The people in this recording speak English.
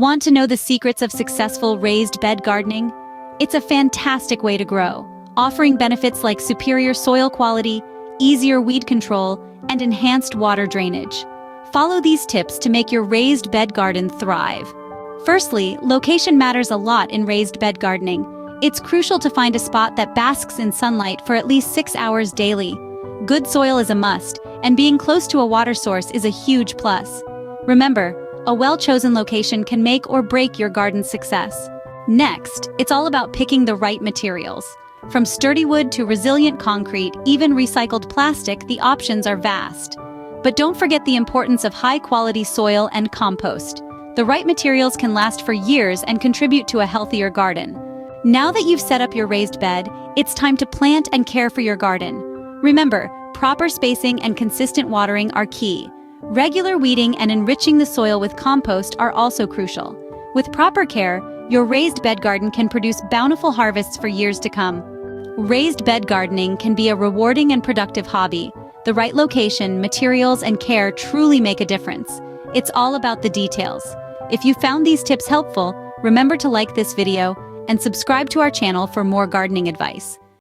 Want to know the secrets of successful raised bed gardening? It's a fantastic way to grow, offering benefits like superior soil quality, easier weed control, and enhanced water drainage. Follow these tips to make your raised bed garden thrive. Firstly, location matters a lot in raised bed gardening. It's crucial to find a spot that basks in sunlight for at least 6 hours daily. Good soil is a must, and being close to a water source is a huge plus. Remember, a well-chosen location can make or break your garden's success. Next, it's all about picking the right materials. From sturdy wood to resilient concrete, even recycled plastic, the options are vast. But don't forget the importance of high-quality soil and compost. The right materials can last for years and contribute to a healthier garden. Now that you've set up your raised bed, it's time to plant and care for your garden. Remember, proper spacing and consistent watering are key. Regular weeding and enriching the soil with compost are also crucial. With proper care, your raised bed garden can produce bountiful harvests for years to come. Raised bed gardening can be a rewarding and productive hobby. The right location, materials, and care truly make a difference. It's all about the details. If you found these tips helpful, remember to like this video and subscribe to our channel for more gardening advice.